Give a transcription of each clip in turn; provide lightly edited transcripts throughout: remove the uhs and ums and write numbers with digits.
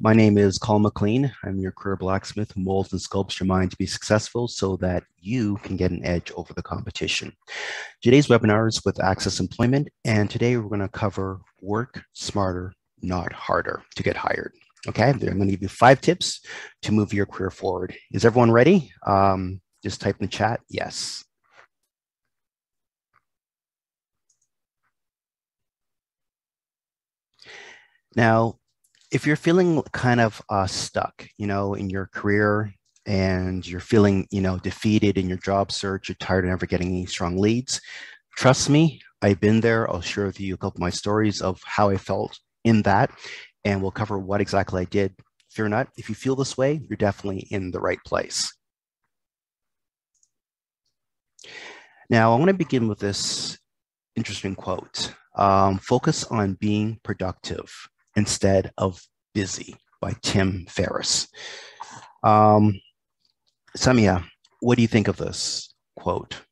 My name is Colin McLean. I'm your career blacksmith who molds and sculpts your mind to be successful so that you can get an edge over the competition. Today's webinar is with Access Employment, and today we're going to cover work smarter, not harder to get hired. Okay, I'm going to give you 5 tips to move your career forward. Is everyone ready? Just type in the chat, yes. Now, if you're feeling kind of stuck, in your career and you're feeling, defeated in your job search, you're tired of never getting any strong leads, trust me, I've been there. I'll share with you a couple of my stories of how I felt in that, and we'll cover what exactly I did. Fear not, if you feel this way, you're definitely in the right place. Now, I want to begin with this interesting quote. Focus on being productive instead of busy, by Tim Ferriss. Samia, what do you think of this quote?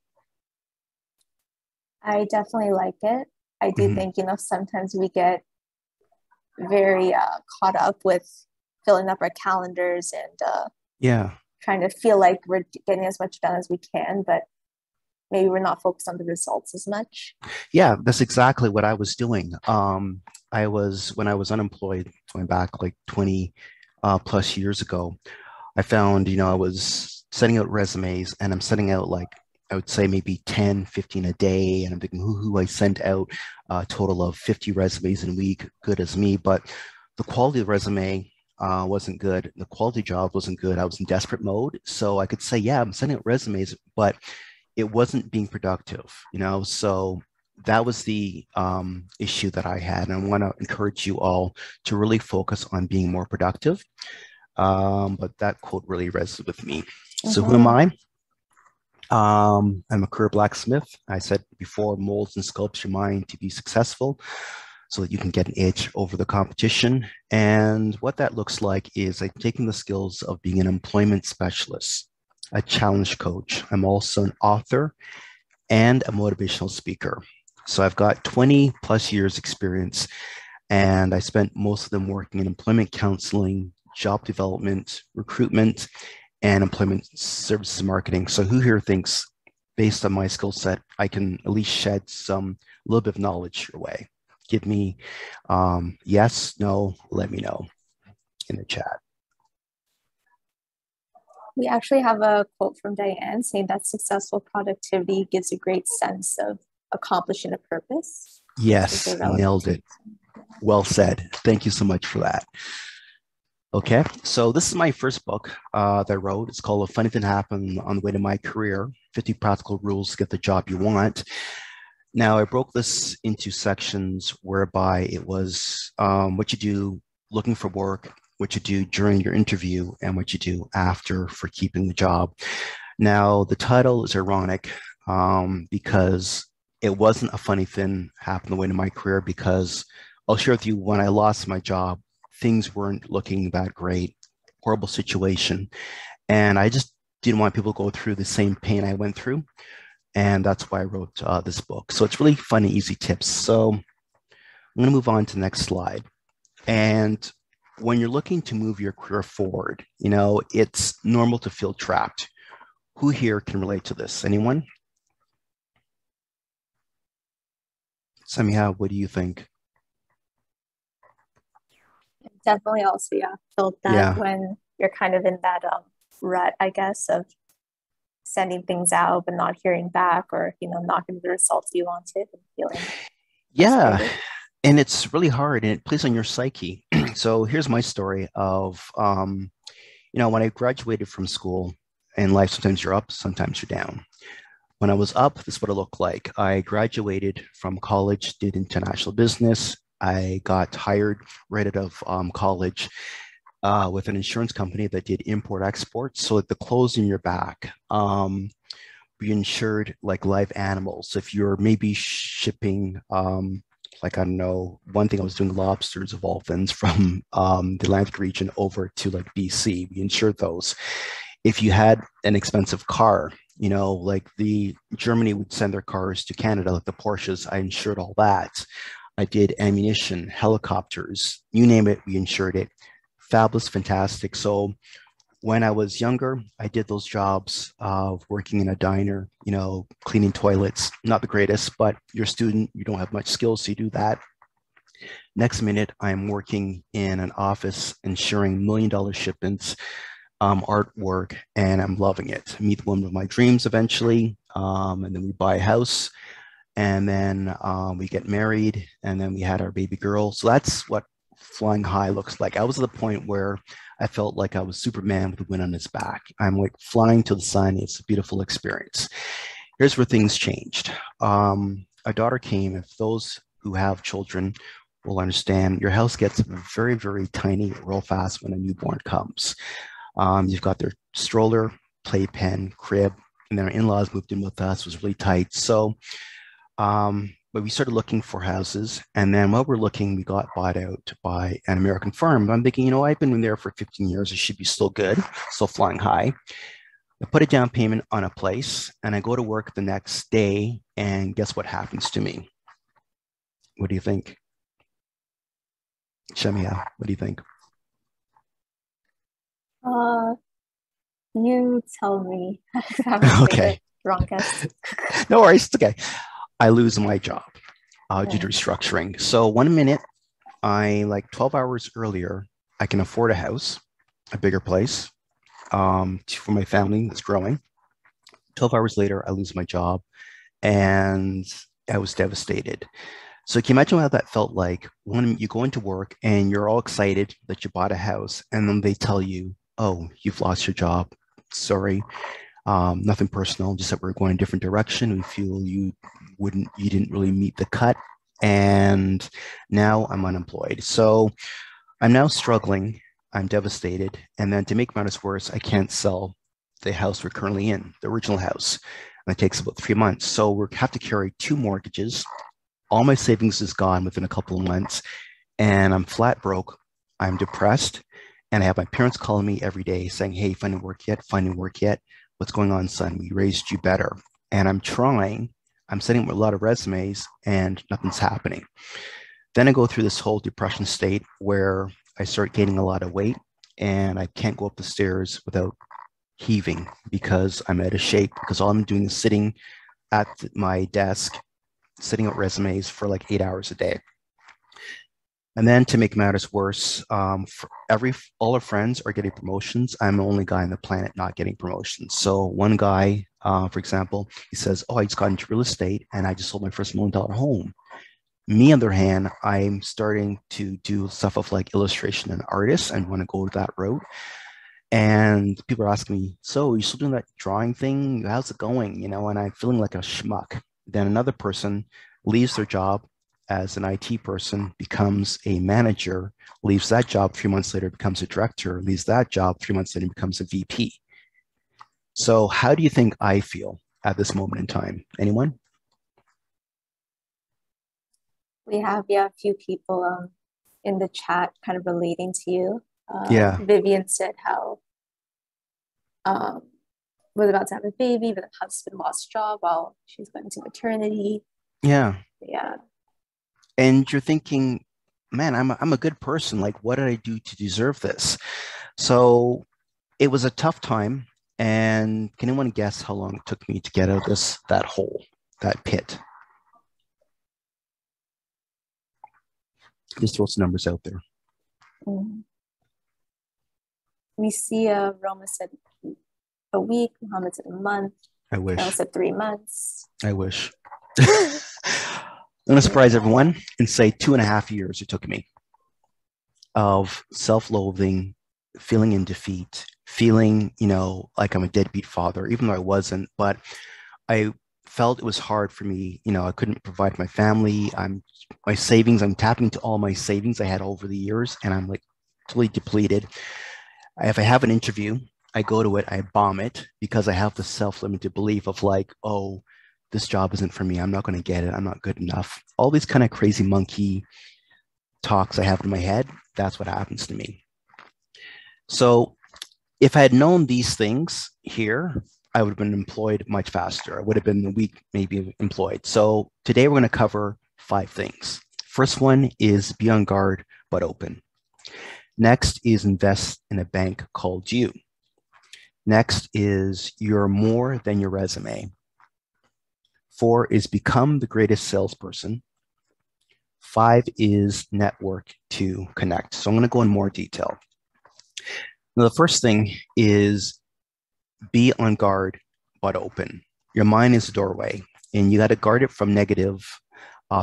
I definitely like it. I do think, sometimes we get very caught up with filling up our calendars and trying to feel like we're getting as much done as we can, but maybe we're not focused on the results as much. Yeah, that's exactly what I was doing. When I was unemployed, going back like 20 plus years ago, I found, I was sending out resumes, and I'm sending out like, I would say maybe 10, 15 a day. And I'm thinking, who I sent out a total of 50 resumes in a week, good as me. But the quality of the resume wasn't good. The quality job wasn't good. I was in desperate mode. So I could say, yeah, I'm sending out resumes, but it wasn't being productive, so that was the issue that I had. And I want to encourage you all to really focus on being more productive. But that quote really resonated with me. So who am I? I'm a career blacksmith. I said before, molds and sculpts your mind to be successful so that you can get an edge over the competition. And what that looks like is like taking the skills of being an employment specialist, a challenge coach. I'm also an author and a motivational speaker. So I've got 20 plus years experience, and I spent most of them working in employment counseling, job development, recruitment, and employment services marketing. So who here thinks, based on my skill set, I can at least shed some little bit of knowledge your way? Give me yes, no, let me know in the chat. We actually have a quote from Diane saying that successful productivity gives a great sense of accomplishing a purpose. Yes, nailed it. Well said. Thank you so much for that. Okay, so this is my first book that I wrote. It's called A Funny Thing Happened on the Way to My Career, 50 Practical Rules to Get the Job You Want. Now, I broke this into sections whereby it was what you do looking for work, what you do during your interview, and what you do after for keeping the job. Now, the title is ironic because it wasn't a funny thing happened the way to my career, because I'll share with you, when I lost my job, things weren't looking that great, horrible situation. And I just didn't want people to go through the same pain I went through. And that's why I wrote this book. So it's really fun and easy tips. So I'm going to move on to the next slide. And when you're looking to move your career forward, it's normal to feel trapped. Who here can relate to this? Anyone? Samia, what do you think? Definitely also, felt that when you're kind of in that rut, I guess, of sending things out but not hearing back, or not getting the results you wanted, and feeling frustrated. And it's really hard, and it plays on your psyche. So here's my story of when I graduated from school. In life, sometimes you're up, sometimes you're down. When I was up, this is what it looked like. I graduated from college, did international business. I got hired right out of college with an insurance company that did import-export. So at the clothes in your back, we insured like live animals. If you're maybe shipping, like, I don't know, one thing I was doing lobsters of all things from the Atlantic region over to like BC, we insured those. If you had an expensive car, like the Germany would send their cars to Canada, like the Porsches, I insured all that. I did ammunition, helicopters, you name it, we insured it. fabulous, fantastic. So when I was younger, I did those jobs of working in a diner, cleaning toilets. Not the greatest, but you're a student, you don't have much skills, so you do that. Next minute, I'm working in an office ensuring $1 million shipments, artwork, and I'm loving it. Meet the woman of my dreams eventually, and then we buy a house, and then we get married, and then we had our baby girl. So that's what flying high looks like. I was at the point where I felt like I was Superman with the wind on his back. I'm like flying to the sun. It's a beautiful experience. Here's where things changed. A daughter came. If those who have children will understand, your house gets very, very tiny real fast when a newborn comes. You've got their stroller, playpen, crib, and then our in-laws moved in with us. It was really tight. So, but we started looking for houses, and then while we're looking, we got bought out by an American firm. I'm thinking, I've been in there for 15 years. It should be still good, still flying high. I put a down payment on a place, and I go to work the next day, and guess what happens to me? What do you think? Shamia, what do you think? You tell me. Okay. Wrong guess. No worries. It's okay. I lose my job due to restructuring. So 1 minute, like 12 hours earlier, I can afford a house, a bigger place for my family that's growing. 12 hours later, I lose my job, and I was devastated. So can you imagine how that felt like when you go into work and you're all excited that you bought a house, and then they tell you, oh, you've lost your job. Sorry. Nothing personal, just that we're going a different direction. We feel you didn't really meet the cut. And now I'm unemployed. So I'm now struggling. I'm devastated. And then to make matters worse, I can't sell the house we're currently in, the original house. And it takes about 3 months. So we have to carry 2 mortgages. All my savings is gone within a couple of months, and I'm flat broke. I'm depressed, and I have my parents calling me every day saying, hey, finding work yet? Finding work yet? What's going on, son? We raised you better. And I'm sending a lot of resumes, and nothing's happening. Then I go through this whole depression state where I start gaining a lot of weight, and I can't go up the stairs without heaving because I'm out of shape, because all I'm doing is sitting at my desk, sitting out resumes for like 8 hours a day. And then to make matters worse, all our friends are getting promotions. I'm the only guy on the planet not getting promotions. So one guy, for example, he says, oh, I just got into real estate and I just sold my first $1 million home. Me, on the other hand, I'm starting to do stuff of like illustration and artists and want to go that route. And people are asking me, so you still doing that drawing thing? How's it going? And I'm feeling like a schmuck. Then another person leaves their job as an IT person, becomes a manager, leaves that job 3 months later, becomes a director, leaves that job 3 months later, becomes a VP. So how do you think I feel at this moment in time? Anyone? We have a few people in the chat kind of relating to you. Yeah. Vivian said how was about to have a baby, but the husband lost job while she's going to maternity. Yeah. Yeah. And you're thinking, man, I'm a good person. Like, what did I do to deserve this? So it was a tough time. And can anyone guess how long it took me to get out of that hole, that pit? Just throw some numbers out there. We see Roma said a week, Muhammad said a month. I wish. Carol said 3 months. I wish. I'm going to surprise everyone and say 2.5 years it took me of self-loathing, feeling in defeat, feeling, like I'm a deadbeat father, even though I wasn't. But I felt it was hard for me. I couldn't provide my family. My savings, I'm tapping into all my savings I had over the years, and I'm like totally depleted. If I have an interview, I go to it, I bomb it because I have the self-limited belief of like, oh, this job isn't for me. I'm not going to get it. I'm not good enough. All these kind of crazy monkey talks I have in my head, that's what happens to me. So if I had known these things here, I would have been employed much faster. I would have been a week maybe employed. So today we're going to cover 5 things. First one is be on guard, but open. Next is invest in a bank called you. Next is you're more than your resume. 4 is become the greatest salesperson. 5 is network to connect. So I'm going to go in more detail. Now, the first thing is be on guard, but open. Your mind is a doorway, and you got to guard it from negative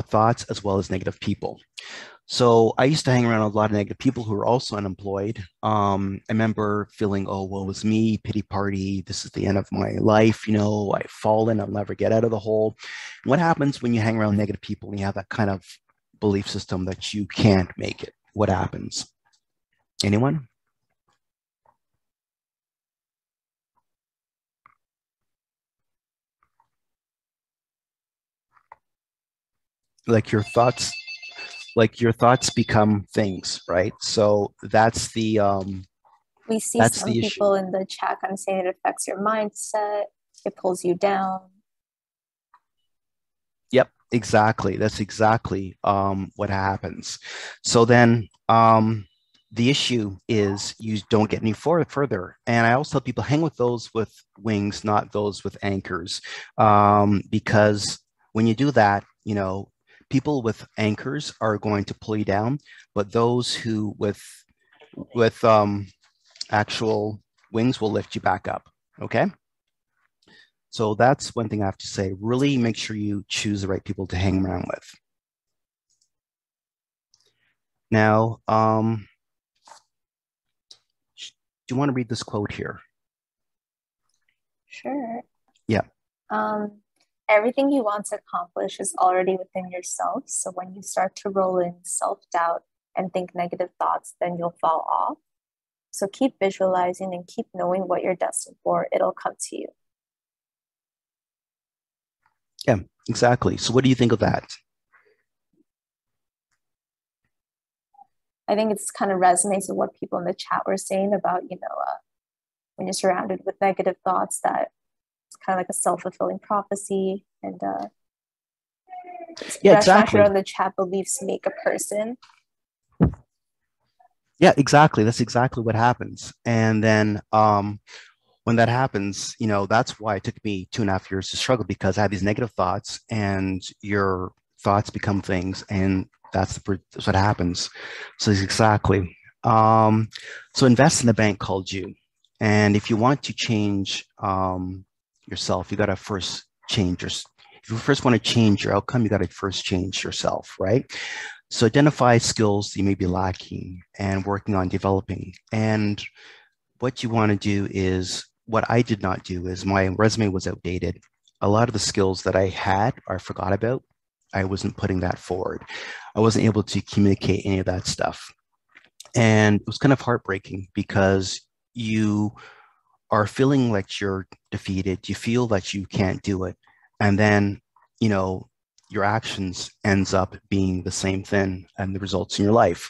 thoughts as well as negative people. So I used to hang around a lot of negative people who were also unemployed. I remember feeling, oh, well, it was me, pity party. This is the end of my life. I've fallen. I'll never get out of the hole. And what happens when you hang around negative people and you have that kind of belief system that you can't make it? What happens? Anyone? Like your thoughts become things, right? So that's the we see that's some the issue. people in the chat kind of saying it affects your mindset, it pulls you down. Yep, exactly. That's exactly what happens. So then the issue is you don't get any further. And I also tell people hang with those with wings, not those with anchors, because when you do that, people with anchors are going to pull you down, but those who with actual wings will lift you back up. Okay. So that's one thing I have to say. Really make sure you choose the right people to hang around with. Now, do you want to read this quote here? Sure. Yeah. Everything you want to accomplish is already within yourself. So when you start to roll in self-doubt and think negative thoughts, then you'll fall off. So keep visualizing and keep knowing what you're destined for. It'll come to you. Yeah, exactly. So what do you think of that? I think it's kind of resonates with what people in the chat were saying about, when you're surrounded with negative thoughts, that it's kind of like a self-fulfilling prophecy. And yeah, exactly. exactly. On the chat, beliefs make a person. Yeah, exactly. That's exactly what happens. And then when that happens, that's why it took me 2.5 years to struggle, because I had these negative thoughts and your thoughts become things, and that's what happens. So exactly. So invest in a bank called you. And if you want to change yourself, you got to first change your, if you first want to change your outcome, you got to first change yourself, right? So identify skills you may be lacking and working on developing. And what you want to do is, what I did not do is my resume was outdated. A lot of the skills that I had, I forgot about. I wasn't putting that forward. I wasn't able to communicate any of that stuff. And it was kind of heartbreaking because you are feeling like you're defeated. You feel that you can't do it. And then, your actions ends up being the same thing and the results in your life.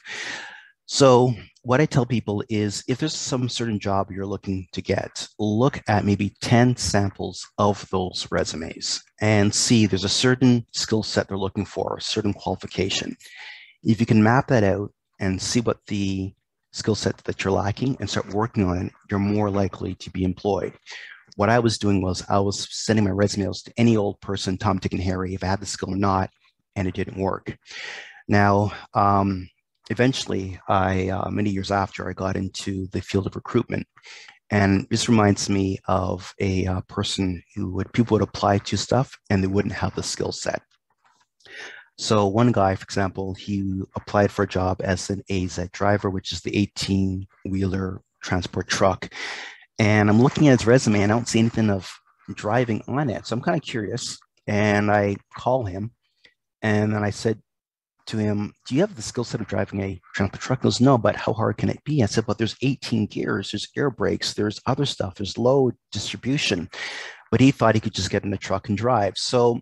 So what I tell people is, if there's some certain job you're looking to get, look at maybe 10 samples of those resumes and see there's a certain skill set they're looking for, a certain qualification. If you can map that out and see what the skill set that you're lacking and start working on it, you're more likely to be employed. What I was doing was I was sending my resumes to any old person, Tom, Dick, and Harry, if I had the skill or not, and it didn't work. Now, eventually, many years after, I got into the field of recruitment. And this reminds me of a person people would apply to stuff and they wouldn't have the skill set. So one guy, for example, he applied for a job as an AZ driver, which is the 18-wheeler transport truck. And I'm looking at his resume and I don't see anything of driving on it. So I'm kind of curious. And I call him and then I said to him, do you have the skill set of driving a transport truck? He goes, no, but how hard can it be? I said, but there's 18 gears, there's air brakes, there's other stuff, there's load distribution. But he thought he could just get in the truck and drive. So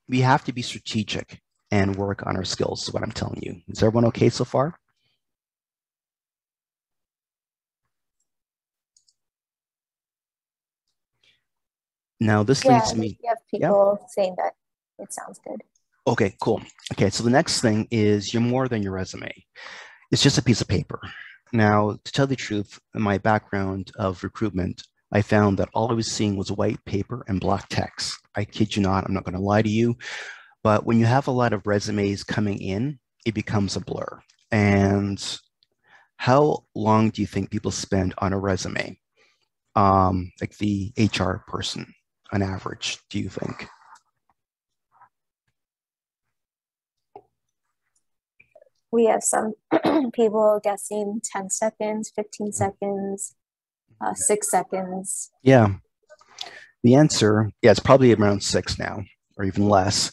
we have to be strategic and work on our skills, is what I'm telling you. Is everyone okay so far? Now, this leads me. You have people saying that it sounds good. Okay, cool. Okay, so the next thing is, you're more than your resume. It's just a piece of paper. Now, to tell the truth, in my background of recruitment, I found that all I was seeing was white paper and black text. I kid you not, I'm not going to lie to you, but when you have a lot of resumes coming in, it becomes a blur. And how long do you think people spend on a resume? Like the HR person on average, do you think? We have some people guessing 10 seconds, 15 seconds, 6 seconds. Yeah, the answer, yeah, it's probably around 6 now or even less.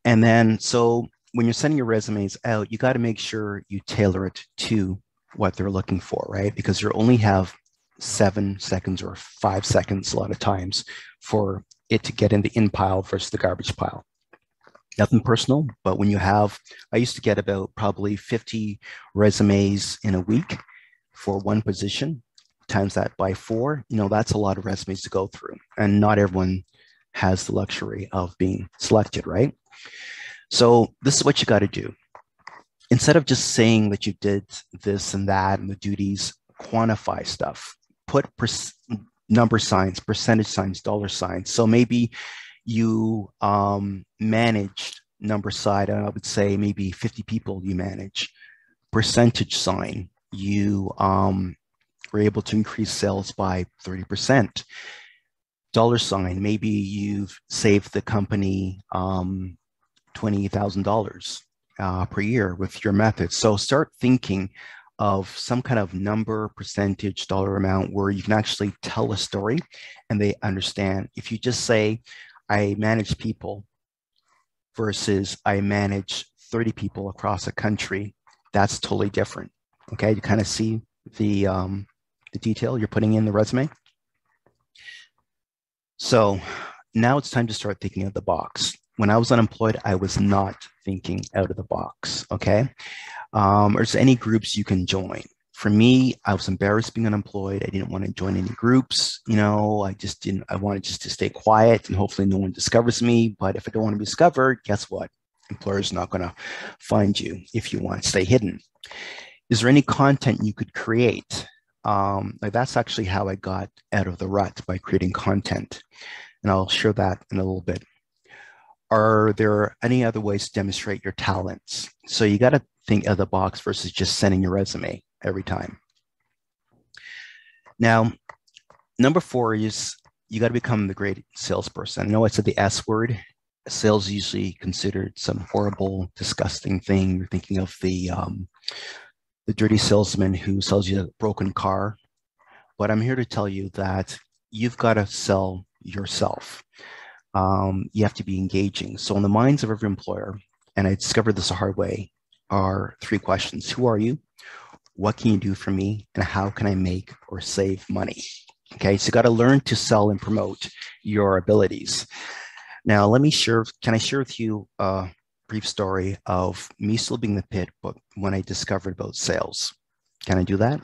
And then, so when you're sending your resumes out, you got to make sure you tailor it to what they're looking for, right? Because you only have 7 seconds or 5 seconds a lot of times for it to get in the in pile versus the garbage pile. Nothing personal, but when you have, I used to get about probably 50 resumes in a week for one position, times that by 4, that's a lot of resumes to go through. And not everyone has the luxury of being selected, right? So this is what you got to do. Instead of just saying that you did this and that and the duties, quantify stuff. Put number signs, percentage signs, dollar signs. So maybe you managed number side, I would say maybe 50 people you manage. Percentage sign, you were able to increase sales by 30%. Dollar sign, maybe you've saved the company $20,000 per year with your method. So start thinking of some kind of number, percentage, dollar amount where you can actually tell a story and they understand. If you just say, I manage people versus I manage 30 people across a country, that's totally different. Okay, you kind of see the detail you're putting in the resume. So now it's time to start thinking out of the box. When I was unemployed, I was not thinking out of the box, okay? There's any groups you can join. For me, I was embarrassed being unemployed. I didn't want to join any groups. I wanted just to stay quiet and hopefully no one discovers me. But if I don't want to be discovered, guess what? Employer's not going to find you if you want to stay hidden. Is there any content you could create? That's actually how I got out of the rut, by creating content. And I'll share that in a little bit. Are there any other ways to demonstrate your talents? So you got to think out of the box versus just sending your resume every time. Now, number 4 is you got to become the great salesperson. I know I said the S word. Sales is usually considered some horrible, disgusting thing. You're thinking of the dirty salesman who sells you a broken car. But I'm here to tell you that you've got to sell yourself. You have to be engaging. So in the minds of every employer, and I discovered this the hard way, are 3 questions. Who are you? What can you do for me? And how can I make or save money? Okay, so you got to learn to sell and promote your abilities. Now, can I share with you a brief story of me still being in the pit, but when I discovered about sales? Can I do that?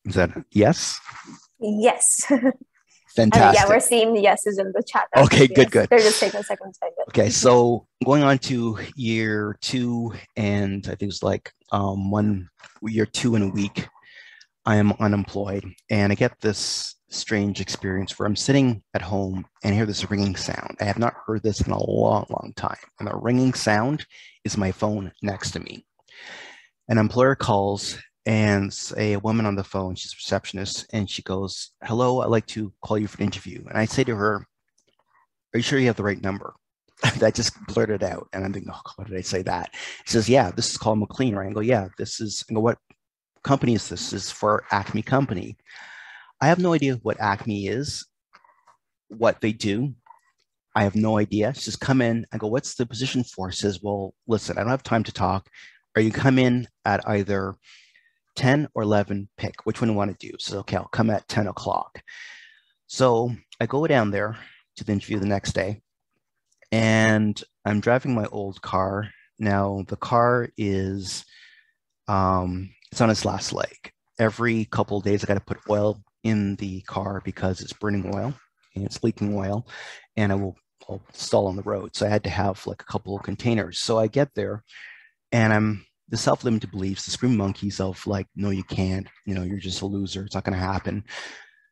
Is that yes? Yes. Fantastic. Yeah, we're seeing the yeses in the chat. Okay, good, good. They're just taking a second to type it. Okay, so going on to year 2, and I think it was like year 2 in a week, I am unemployed, and I get this strange experience where I'm sitting at home and I hear this ringing sound. I have not heard this in a long, long time. And the ringing sound is my phone next to me. An employer calls, and a woman on the phone, she's a receptionist, and she goes, hello, I'd like to call you for an interview. And I say to her, are you sure you have the right number? That just blurted out. And I'm thinking, oh, why did I say that? She says, yeah, this is called McLean, right? I go, yeah, I go, what company is this? This is for Acme Company. I have no idea what Acme is, what they do. I have no idea. She says, come in. I go, what's the position for? She says, well, listen, I don't have time to talk. Or you come in at either 10 or 11, pick which one you want to do. So, okay, I'll come at 10 o'clock. So I go down there to the interview the next day, and I'm driving my old car. Now the car is, it's on its last leg. Every couple of days, I got to put oil in the car because it's burning oil and it's leaking oil. And I will stall on the road. So I had to have like a couple of containers. So I get there and I'm the self-limited beliefs, the scream monkeys of like, no, you can't, you're just a loser. It's not going to happen.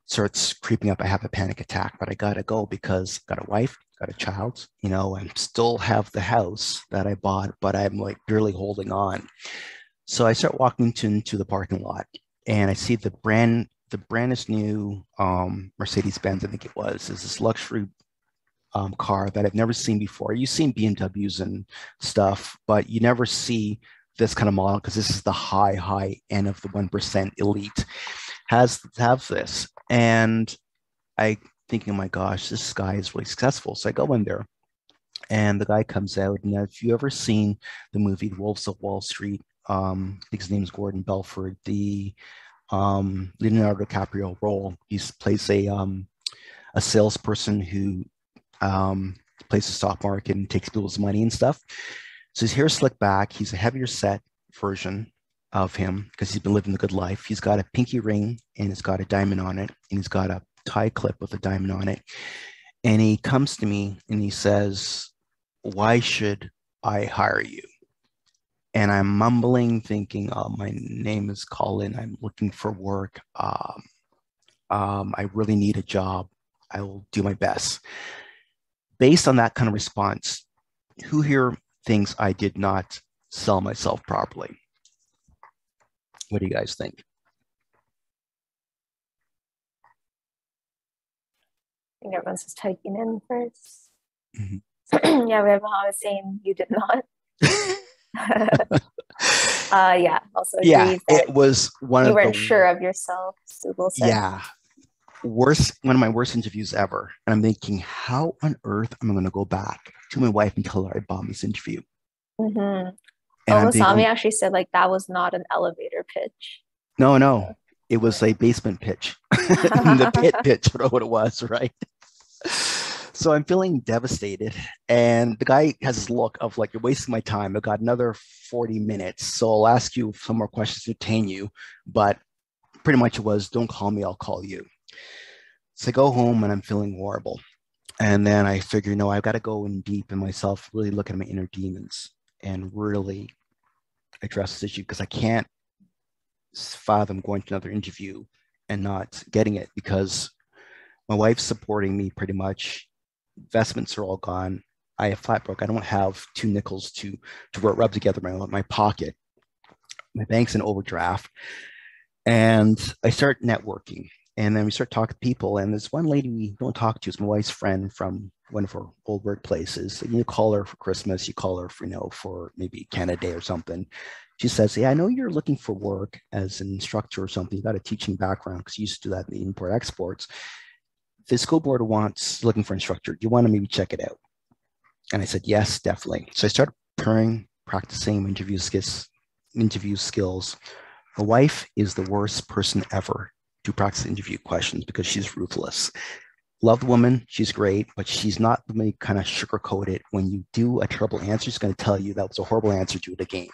Starts creeping up. I have a panic attack, but I got to go because I got a wife, got a child, and still have the house that I bought, but I'm like barely holding on. So I start walking into the parking lot and I see the brandest new Mercedes-Benz, I think it was, is this luxury car that I've never seen before. You've seen BMWs and stuff, but you never see this kind of model because this is the high end of the 1% elite has have this. And I thinking, oh my gosh, this guy is really successful. So I go in there and the guy comes out. And if you ever seen the movie Wolves of Wall Street, I think his name is Gordon Belford, the Leonardo DiCaprio role. He plays a salesperson who plays the stock market and takes people's money and stuff. So his hair slicked back. He's a heavier set version of him because he's been living the good life. He's got a pinky ring and it's got a diamond on it, and he's got a tie clip with a diamond on it. And he comes to me and he says, "Why should I hire you?" And I'm mumbling, thinking, "Oh, my name is Colin. I'm looking for work. I really need a job. I will do my best." Based on that kind of response, who here thinks I did not sell myself properly? What do you guys think? I think everyone's just typing in first. Mm-hmm. Yeah, we have Mohammed saying you did not. Yeah, also agrees that it was you weren't sure of yourself. Yeah, one of my worst interviews ever. And I'm thinking, how on earth am I going to go back to my wife and tell her I bombed this interview? Mm-hmm. And Masami actually said like that was not an elevator pitch. No, it was a basement pitch. The pit pitch, what it was, right? So I'm feeling devastated. And the guy has this look of like, you're wasting my time. I've got another 40 minutes. So I'll ask you some more questions to detain you. But pretty much it was, don't call me, I'll call you. So I go home and I'm feeling horrible. And then I figure, no, I've got to go in deep in myself, really look at my inner demons and really address this issue because I can't fathom going to another interview and not getting it because my wife's supporting me pretty much. Investments are all gone. I have flat broke. I don't have 2 nickels to rub together my pocket. My bank's in overdraft. And I start networking. And then we start talking to people. And there's one lady we don't talk to. It's my wife's friend from one of her old workplaces. You call her for Christmas. You call her for maybe Canada Day or something. She says, "Yeah, I know you're looking for work as an instructor or something. You got a teaching background because you used to do that in the import exports. The school board looking for instructor. Do you want to maybe check it out?" And I said, "Yes, definitely." So I started practicing interview skills. My wife is the worst person ever to practice interview questions because she's ruthless. Love the woman, she's great, but she's not the way kind of sugarcoat it. When you do a terrible answer, she's going to tell you that was a horrible answer, do it again.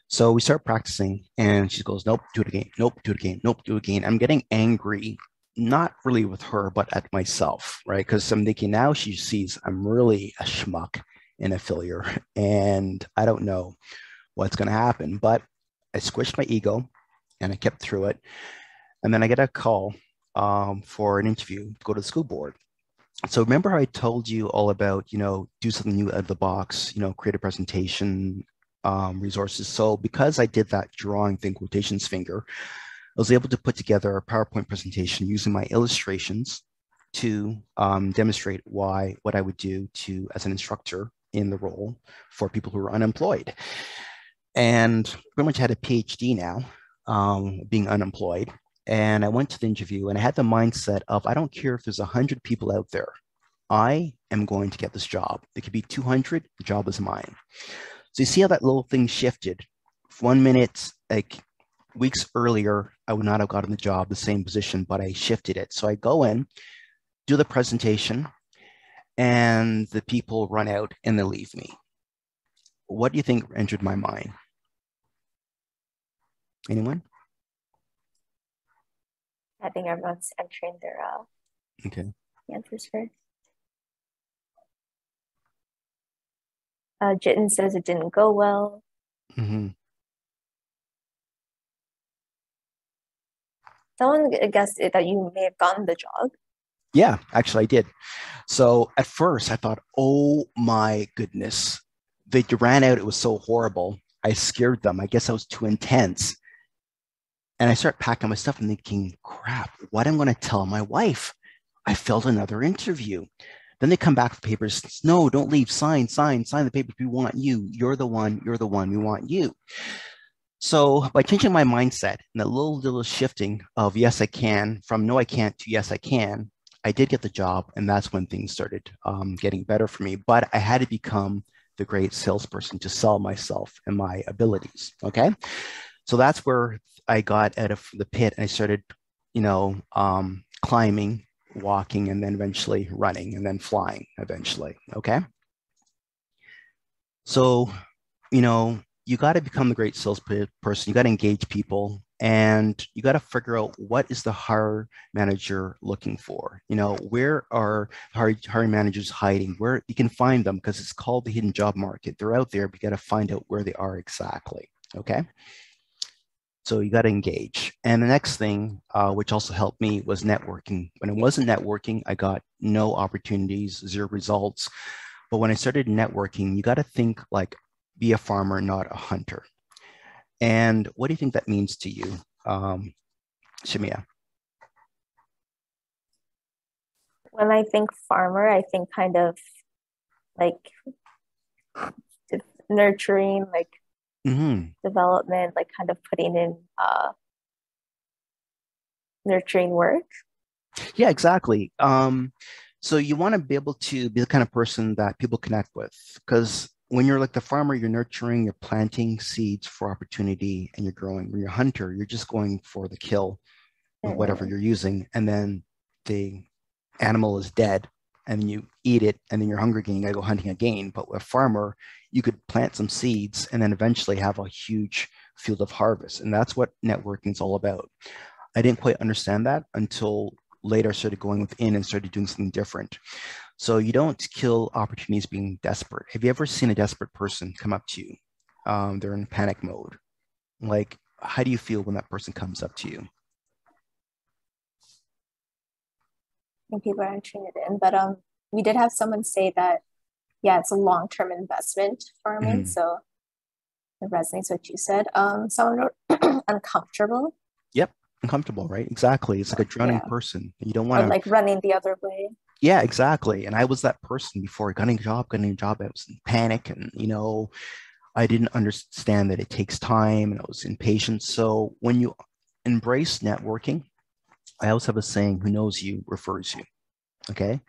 So we start practicing and she goes, "Nope, do it again. Nope, do it again. Nope, do it again." I'm getting angry, not really with her, but at myself, right? Because I'm thinking now she sees I'm really a schmuck and a failure and I don't know what's going to happen. But I squished my ego and I kept through it. And then I get a call for an interview to go to the school board. So remember how I told you all about, do something new out of the box, create a presentation, resources. So because I did that drawing thing, quotations finger, I was able to put together a PowerPoint presentation using my illustrations to demonstrate what I would do as an instructor in the role for people who are unemployed. And pretty much had a PhD now, being unemployed. And I went to the interview and I had the mindset of, I don't care if there's 100 people out there. I am going to get this job. It could be 200, the job is mine. So you see how that little thing shifted. 1 minute, like weeks earlier, I would not have gotten the job, the same position, but I shifted it. So I go in, do the presentation, and the people run out and they leave me. What do you think entered my mind? Anyone? I think everyone's entering their answers first. Jitten says it didn't go well. Someone guessed that you may have gotten the job. Yeah, actually I did. So at first I thought, oh my goodness, they ran out. It was so horrible. I scared them. I guess I was too intense. And I start packing my stuff and thinking, crap, what am I going to tell my wife? I failed another interview. Then they come back with papers. No, don't leave. Sign the papers. We want you. You're the one. We want you. So by changing my mindset and a little shifting of yes, I can from no, I can't to yes, I can, I did get the job. And that's when things started getting better for me. But I had to become the great salesperson to sell myself and my abilities. Okay. So that's where I got out of the pit and I started, climbing, walking, and then eventually running and then flying eventually. Okay. So, you got to become the great salesperson. You got to engage people and you got to figure out what is the hiring manager looking for. Where are hiring managers hiding? Where you can find them because it's called the hidden job market. They're out there, but you got to find out where they are exactly. Okay. So you got to engage. And the next thing, which also helped me, was networking. When I wasn't networking, I got no opportunities, zero results. But when I started networking, you got to think like be a farmer, not a hunter. And what do you think that means to you, Shimia? When I think farmer, I think kind of like nurturing, like development, like kind of putting in nurturing work. Yeah, exactly. So you want to be able to be the kind of person that people connect with, because when you're like the farmer, you're nurturing, you're planting seeds for opportunity, and you're growing. When you're a hunter, you're just going for the kill with whatever you're using, and then the animal is dead, and you eat it, and then you're hungry again. You gotta go hunting again. But with a farmer, you could plant some seeds, and then eventually have a huge field of harvest, and that's what networking is all about. I didn't quite understand that until later I started going within and started doing something different. So you don't kill opportunities being desperate. Have you ever seen a desperate person come up to you? They're in panic mode. Like, how do you feel when that person comes up to you? And people are entering it in. But we did have someone say that, yeah, it's a long-term investment farming. So it resonates what you said. Someone wrote uncomfortable. Yep, uncomfortable, right? Exactly. It's like a drowning person. You don't want to like running the other way. Yeah, exactly. And I was that person before getting a job, I was in panic and, I didn't understand that it takes time and I was impatient. So when you embrace networking, I always have a saying, who knows you refers you. Okay.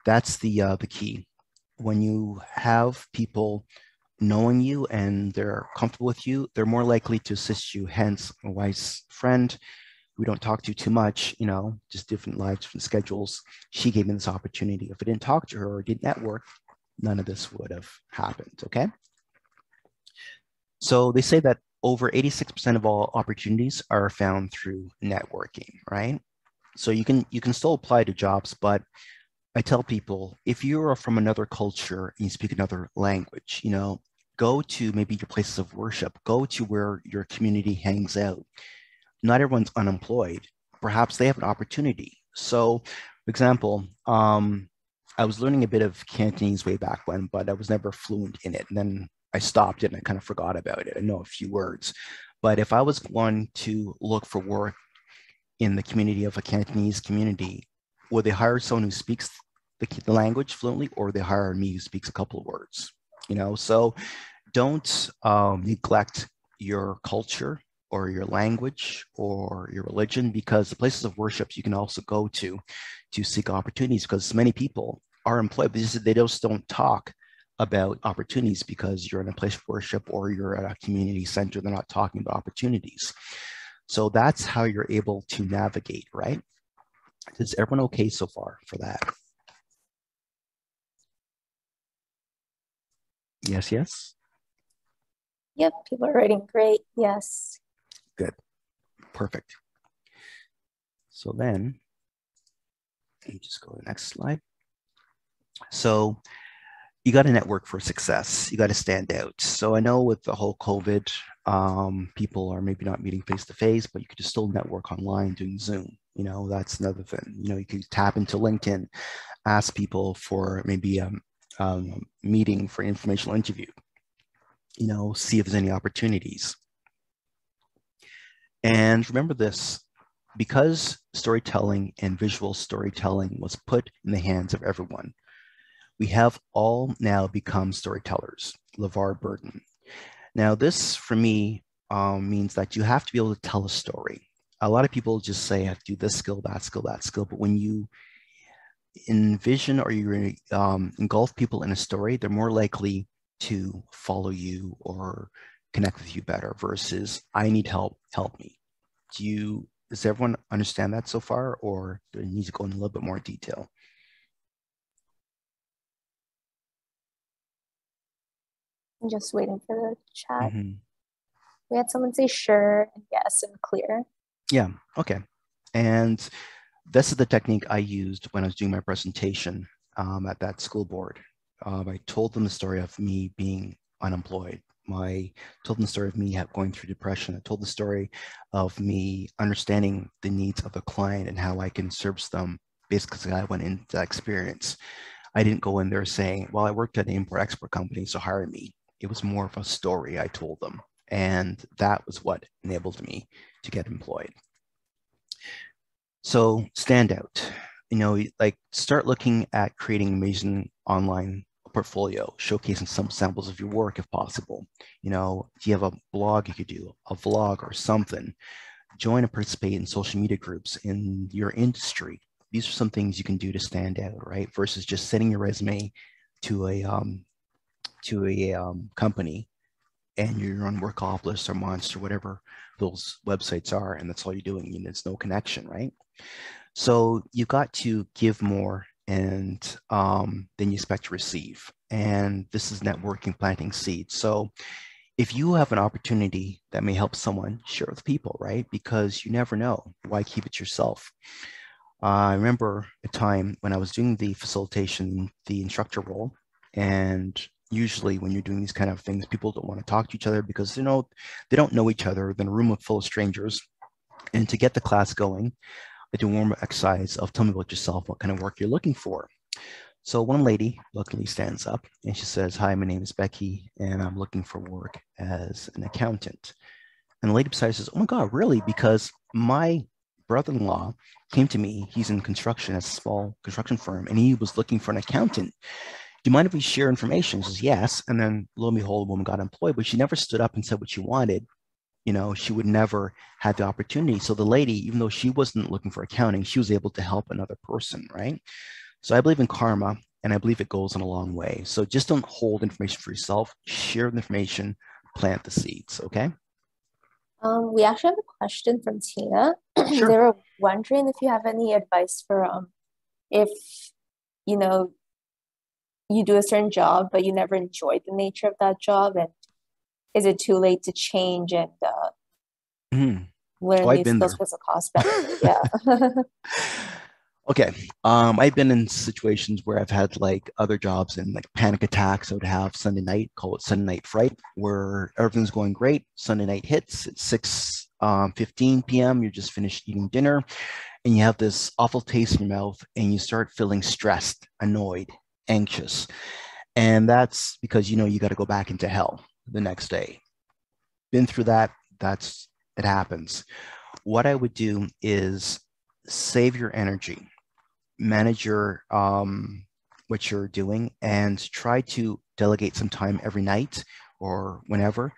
That's the key. When you have people knowing you and they're comfortable with you, they're more likely to assist you. Hence, a wise friend we don't talk to too much, just different lives, different schedules. She gave me this opportunity. If I didn't talk to her or didn't network, none of this would have happened. Okay. So they say that over 86% of all opportunities are found through networking, right? So you can still apply to jobs, but I tell people if you are from another culture and you speak another language, go to maybe your places of worship, go to where your community hangs out. Not everyone's unemployed. Perhaps they have an opportunity. So, for example, I was learning a bit of Cantonese way back when, but I was never fluent in it. And then I stopped it and I kind of forgot about it. I know a few words. But if I was going to look for work in the community of a Cantonese community, would they hire someone who speaks the language fluently, or they hire me who speaks a couple of words? So don't neglect your culture or your language or your religion, because the places of worship you can also go to seek opportunities, because many people are employed, but they just don't talk about opportunities because you're in a place of worship or you're at a community center. They're not talking about opportunities. So that's how you're able to navigate, right? Is everyone okay so far for that? Yes, yes. Yep, people are writing great. Yes. Good. Perfect. So then, let me just go to the next slide. So you got to network for success. You got to stand out. So I know with the whole COVID, people are maybe not meeting face to face, but you could just still network online doing Zoom. That's another thing. You could tap into LinkedIn, ask people for maybe a meeting for an informational interview. See if there's any opportunities. And remember this, because storytelling and visual storytelling was put in the hands of everyone, we have all now become storytellers. LeVar Burton. Now, this for me means that you have to be able to tell a story. A lot of people just say, I have to do this skill, that skill, that skill. But when you envision or you engulf people in a story, they're more likely to follow you or connect with you better versus I need help, help me. Does everyone understand that so far, or do I need to go in a little bit more detail? I'm just waiting for the chat. We had someone say sure and yes and clear. Yeah, okay. And this is the technique I used when I was doing my presentation at that school board. I told them the story of me being unemployed. I told them the story of me going through depression. I told the story of me understanding the needs of a client and how I can service them basically I went into that experience. I didn't go in there saying, well, I worked at an import-export company, so hire me. It was more of a story I told them. And that was what enabled me to get employed. So stand out, like start looking at creating amazing online portfolio, showcasing some samples of your work if possible. Do you have a blog you could do, a vlog or something? Join and participate in social media groups in your industry. These are some things you can do to stand out, right? Versus just sending your resume to a company and you're on Workopolis or Monster, whatever those websites are, and that's all you're doing. There's no connection, right? So you got to give more and than you expect to receive. And this is networking, planting seeds. So if you have an opportunity that may help someone, share with people, right? Because you never know. Why keep it yourself? I remember a time when I was doing the facilitation, the instructor role, and usually when you're doing these kind of things, people don't want to talk to each other because they don't know each other. They're in a room full of strangers. And to get the class going, I do a warm-up exercise of tell me about yourself, what kind of work you're looking for. So one lady luckily stands up and she says, hi, my name is Becky, and I'm looking for work as an accountant. And the lady beside says, oh my God, really? Because my brother-in-law came to me. He's in construction, at a small construction firm, and he was looking for an accountant. Do you mind if we share information? She says, yes. And then lo and behold, the woman got employed, but she never stood up and said what she wanted. She would never have the opportunity. So the lady, even though she wasn't looking for accounting, she was able to help another person, right? So I believe in karma, and I believe it goes in a long way. So just don't hold information for yourself. Share the information, plant the seeds, okay? We actually have a question from Tina. Sure. They were wondering if you have any advice for if you do a certain job, but you never enjoyed the nature of that job, and is it too late to change and learn new skills because of cost benefit? Yeah. Okay. I've been in situations where I've had like other jobs and like panic attacks. I would have Sunday night, call it Sunday night fright, where everything's going great. Sunday night hits, it's 6:15 p.m. You're just finished eating dinner and you have this awful taste in your mouth and you start feeling stressed, annoyed, anxious. And that's because you got to go back into hell the next day. Been through that. It happens. What I would do is save your energy, manage your what you're doing, and try to delegate some time every night or whenever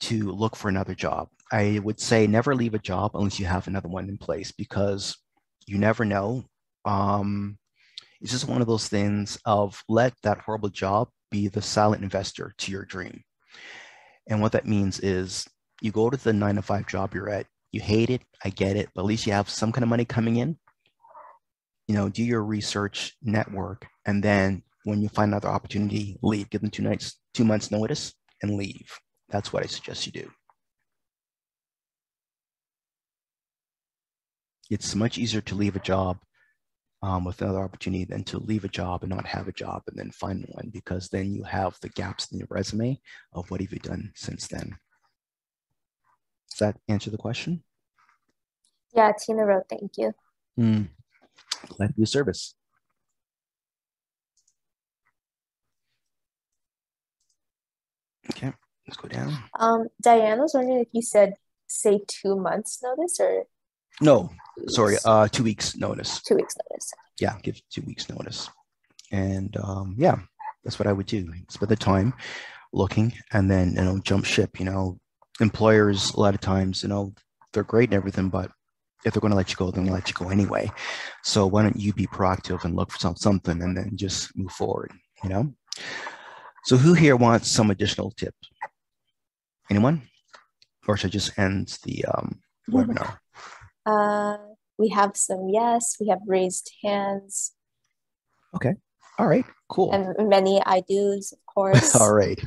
to look for another job. I would say never leave a job unless you have another one in place because you never know. It's just one of those things of let that horrible job be the silent investor to your dream. And what that means is you go to the 9 to 5 job you're at, you hate it, I get it, but at least you have some kind of money coming in. Do your research, network, and then when you find another opportunity, leave. Give them 2 months notice and leave. That's what I suggest you do. It's much easier to leave a job with another opportunity than to leave a job and not have a job and then find one, because then you have the gaps in your resume of what have you done since then. Does that answer the question? Yeah, Tina wrote, thank you. Glad to be of service. Okay, let's go down. Diane was wondering if you said say 2 months notice or no, sorry, 2 weeks notice. 2 weeks notice. Yeah, give 2 weeks notice. And yeah, that's what I would do. Spend the time looking and then, jump ship. Employers, a lot of times, they're great and everything, but if they're going to let you go, then they'll let you go anyway. So why don't you be proactive and look for something and then just move forward, So who here wants some additional tips? Anyone? Or should I just end the webinar? We have some yes, we have raised hands. Okay. All right, cool. And many I do's, of course. All right.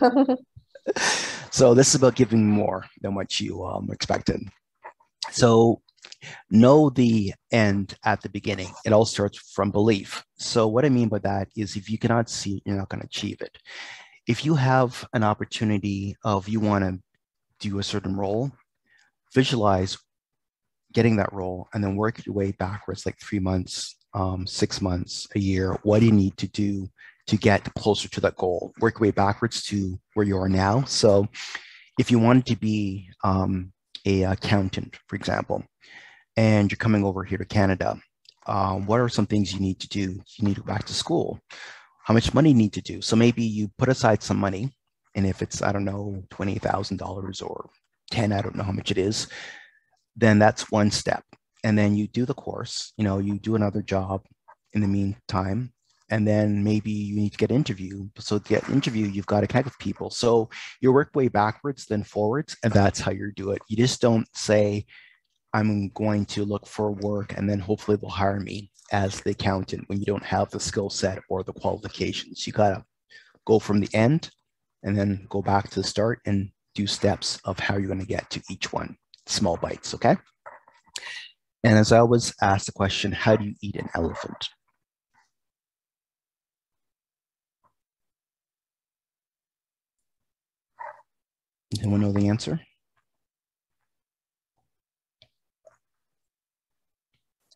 So this is about giving more than what you expected. So know the end at the beginning. It all starts from belief. So what I mean by that is if you cannot see it, you're not going to achieve it. If you have an opportunity of you want to do a certain role, visualize getting that role and then work your way backwards, like 3 months, 6 months, a year. What do you need to do to get closer to that goal? Work your way backwards to where you are now. So if you wanted to be a accountant, for example, and you're coming over here to Canada, what are some things you need to do? You need to go back to school. How much money you need to do? So maybe you put aside some money, and if it's, I don't know, $20,000 or 10, I don't know how much it is, then that's one step. And then you do the course, you do another job in the meantime, and then maybe you need to get an interview. So to get an interview, you've got to connect with people. So you work way backwards, then forwards, and that's how you do it. You just don't say, I'm going to look for work and then hopefully they'll hire me as the accountant when you don't have the skill set or the qualifications. You got to go from the end and then go back to the start and do steps of how you're going to get to each one, small bites, okay? And as I always ask the question, how do you eat an elephant? Anyone know the answer?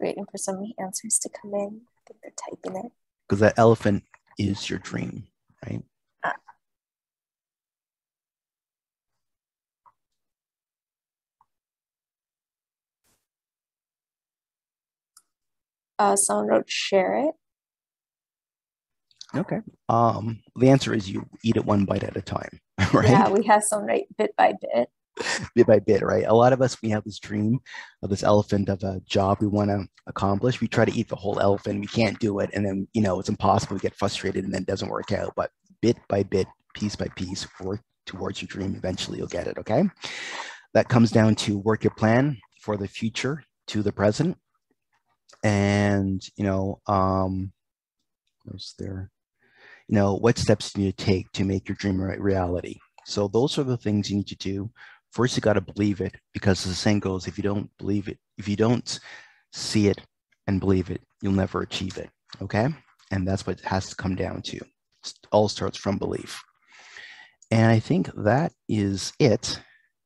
Waiting for some answers to come in. I think they're typing it. Because that elephant is your dream, right? Someone wrote share it. Okay. The answer is you eat it one bite at a time, right? Yeah, we have some right bit by bit. Bit by bit, right? A lot of us, we have this dream of this elephant of a job we want to accomplish. We try to eat the whole elephant. We can't do it. And then, it's impossible. We get frustrated and then it doesn't work out. But bit by bit, piece by piece, work towards your dream. Eventually you'll get it, okay? That comes down to work your plan for the future to the present. And, what's there? What steps do you need to take to make your dream a reality? So those are the things you need to do. First, you got to believe it, because the saying goes, if you don't believe it, if you don't see it and believe it, you'll never achieve it, okay? And that's what it has to come down to. It all starts from belief. And I think that is it.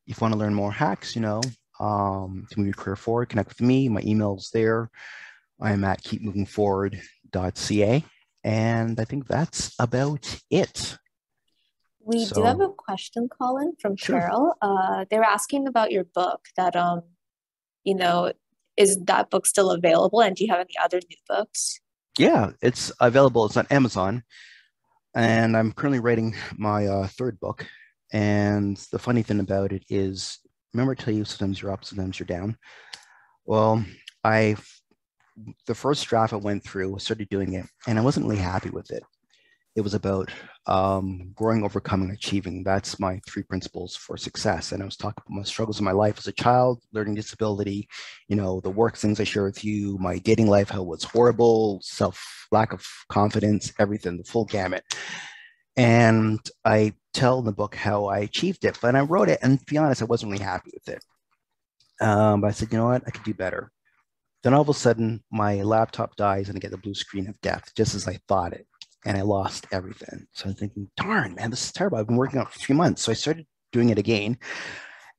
If you want to learn more hacks, to move your career forward, connect with me. My email's there. I'm at keepmovingforward.ca. And I think that's about it. We do have a question, Colin, from Carol. They were asking about your book that, is that book still available? And do you have any other new books? Yeah, it's available. It's on Amazon. And I'm currently writing my third book. And the funny thing about it is, remember I tell you sometimes you're up, sometimes you're down? Well, the first draft I went through, started doing it, and I wasn't really happy with it. It was about growing, overcoming, achieving. That's my 3 principles for success. And I was talking about my struggles in my life as a child, learning disability, the work things I share with you, my dating life, how it was horrible, lack of confidence, everything, the full gamut. And I tell in the book how I achieved it, but I wrote it, and to be honest, I wasn't really happy with it. But I said, you know what, I could do better. Then all of a sudden, my laptop dies and I get the blue screen of death, just as I thought it. And I lost everything. So I'm thinking, darn, man, this is terrible. I've been working on it for 3 months. So I started doing it again.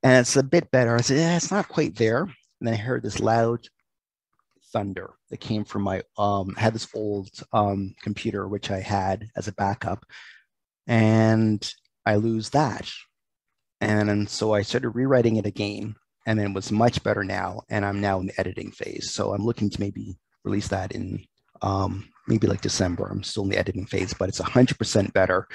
And it's a bit better. I said, yeah, it's not quite there. And then I heard this loud thunder that came from my had this old computer which I had as a backup, and I lose that. And so I started rewriting it again, and then it was much better now. And I'm now in the editing phase. So I'm looking to maybe release that in maybe like December. I'm still in the editing phase, but it's 100% better.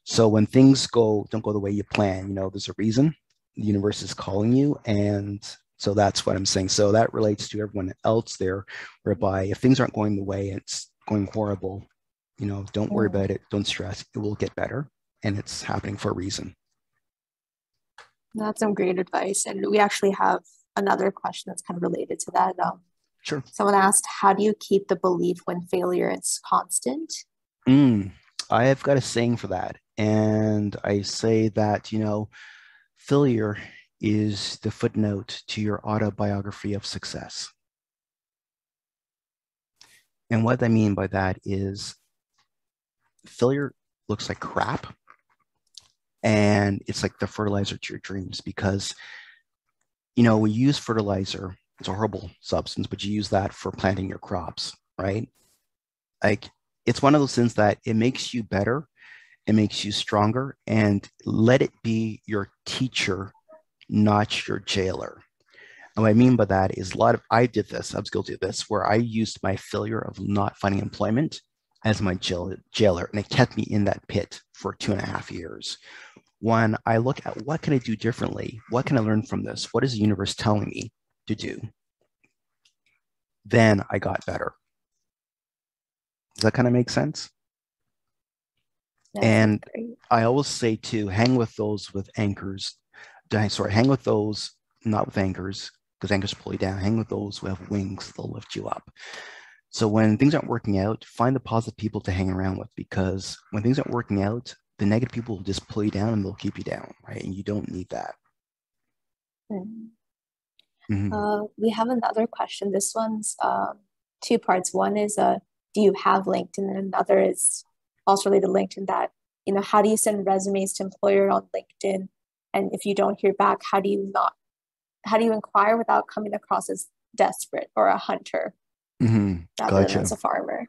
So when things don't go the way you plan, there's a reason. The universe is calling you, and so that's what I'm saying. So that relates to everyone else there, whereby if things aren't going the way, it's going horrible, don't worry about it. Don't stress. It will get better, and it's happening for a reason. That's some great advice. And we actually have another question that's kind of related to that. Sure. Someone asked, how do you keep the belief when failure is constant? I have got a saying for that. And I say that, failure is the footnote to your autobiography of success. And what I mean by that is failure looks like crap. And it's like the fertilizer to your dreams because, we use fertilizer. It's a horrible substance, but you use that for planting your crops, right? Like it's one of those things that it makes you better, it makes you stronger, and let it be your teacher, not your jailer. And what I mean by that is I was guilty of this, where I used my failure of not finding employment as my jailer, and it kept me in that pit for 2.5 years. When I look at what can I do differently, what can I learn from this, what is the universe telling me to do, then I got better. Does that kind of make sense? And I always say to hang with those with anchors. Hang with those not with anchors, because anchors pull you down. Hang with those who have wings, they'll lift you up. So when things aren't working out, find the positive people to hang around with, because when things aren't working out, the negative people will just pull you down and they'll keep you down, right? And you don't need that. We have another question. This one's 2 parts. One is, do you have LinkedIn? And another is also related to LinkedIn, that, how do you send resumes to employer on LinkedIn? And if you don't hear back, how do you inquire without coming across as desperate or a hunter rather than as a farmer?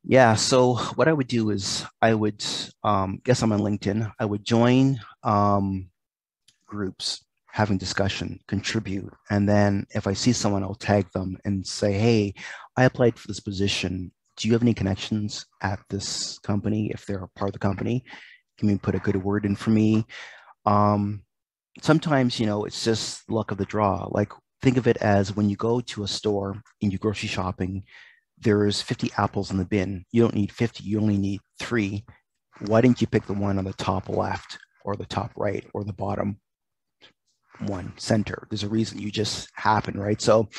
Yeah. So what I would do is I would, guess I'm on LinkedIn. I would join groups, having discussion, contribute. And then if I see someone, I'll tag them and say, hey, I applied for this position. Do you have any connections at this company? If they're a part of the company, can you put a good word in for me? Sometimes, it's just luck of the draw. Like think of it as when you go to a store and you grocery shopping, there's 50 apples in the bin. You don't need 50, you only need 3. Why didn't you pick the one on the top left or the top right or the bottom one center? There's a reason. You just happen, right? So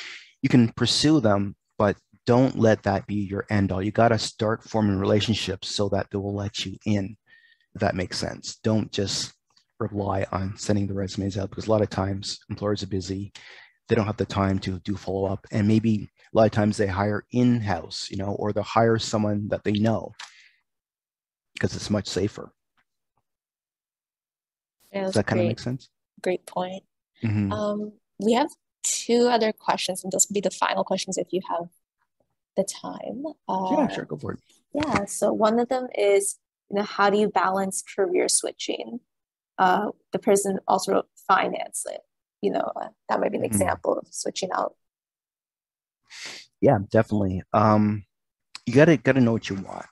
you can pursue them, but don't let that be your end all. You got to start forming relationships so that they will let you in, if that makes sense. Don't just rely on sending the resumes out, because a lot of times employers are busy. They don't have the time to do follow-up. And maybe a lot of times they hire in-house, or they'll hire someone that they know because it's much safer. Yeah, does that kind of make sense? Great point. We have 2 other questions, and this will be the final questions if you have the time. Yeah, sure, go for it. Yeah, so one of them is, how do you balance career switching? The person also wrote finance it. That might be an example of switching out. Yeah, definitely. You gotta know what you want,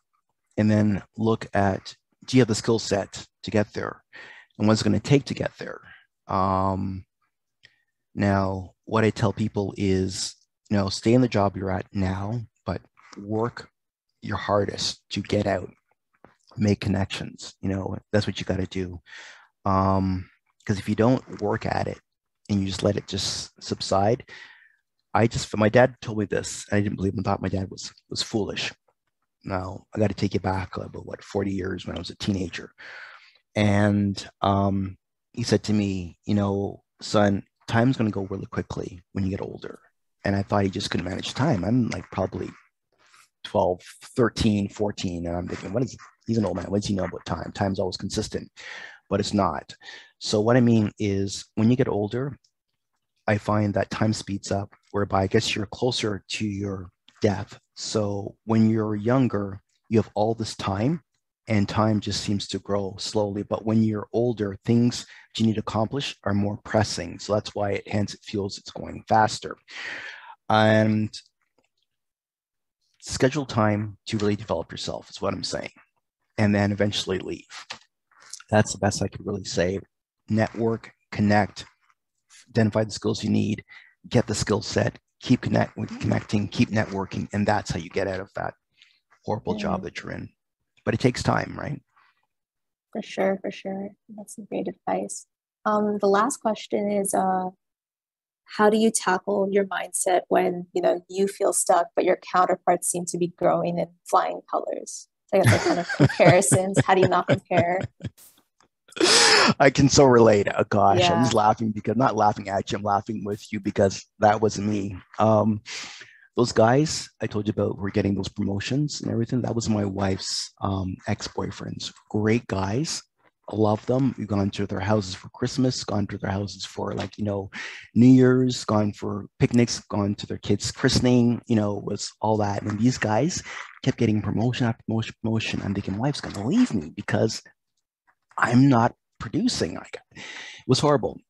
and then look at, do you have the skill set to get there, and what's it going to take to get there. Now, what I tell people is, stay in the job you're at now, but work your hardest to get out, make connections. That's what you got to do. Because if you don't work at it and you just let it just subside, my dad told me this, and I didn't believe him. Thought my dad was foolish. Now I got to take you back about 40 years when I was a teenager, and he said to me, son, time's going to go really quickly when you get older. And I thought he just couldn't manage time. I'm like probably 12, 13, 14. And I'm thinking, he's an old man. What does he know about time? Time's always consistent, but it's not. So what I mean is when you get older, I find that time speeds up, whereby I guess you're closer to your death. So when you're younger, you have all this time and time just seems to grow slowly. But when you're older, things that you need to accomplish are more pressing. So that's why it feels it's going faster. And schedule time to really develop yourself is what I'm saying. And then eventually leave. That's the best I could really say. Network, connect, identify the skills you need, get the skill set, keep connecting, keep networking, and that's how you get out of that horrible job that you're in. But it takes time, right? For sure, for sure. That's some great advice. The last question is, how do you tackle your mindset when you feel stuck, but your counterparts seem to be growing in flying colors? So I guess like kind of comparisons. How do you not compare? I can so relate. Oh, gosh, yeah. I'm just laughing because not laughing at you. I'm laughing with you because that wasn't me. Those guys I told you about were getting those promotions and everything. That was my wife's ex-boyfriends. Great guys. I love them. We've gone to their houses for Christmas, gone to their houses for New Year's, gone for picnics, gone to their kids' christening, was all that. And these guys kept getting promotion after promotion. I'm thinking, wife's going to leave me because I'm not producing. It was horrible.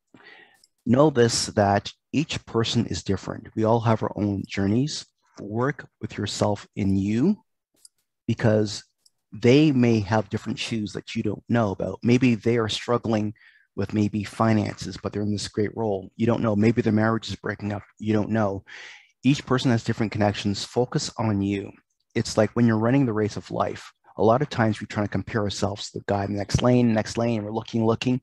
Know this, that each person is different. We all have our own journeys. Work with yourself in you because they may have different shoes that you don't know about. Maybe they are struggling with maybe finances, but they're in this great role. You don't know. Maybe their marriage is breaking up. You don't know. Each person has different connections. Focus on you. It's like when you're running the race of life, a lot of times we try to compare ourselves to the guy in the next lane, and we're looking.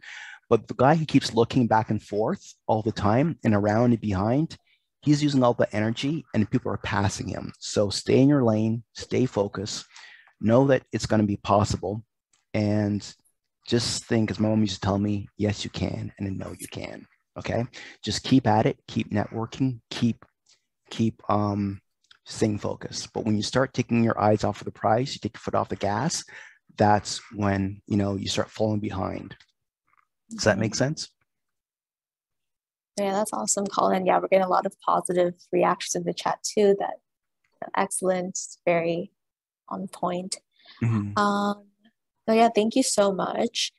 But the guy who keeps looking back and forth all the time and around and behind, he's using all the energy and people are passing him. So stay in your lane, stay focused, know that it's going to be possible. And just think, as my mom used to tell me, yes, you can, and no, you can. Okay. Just keep at it, keep networking, keep staying focused. But when you start taking your eyes off of the prize, you take your foot off the gas, that's when, you start falling behind. Does that make sense? Yeah, that's awesome, Colin. Yeah, we're getting a lot of positive reactions in the chat too. That excellent, very on point. So yeah, thank you so much.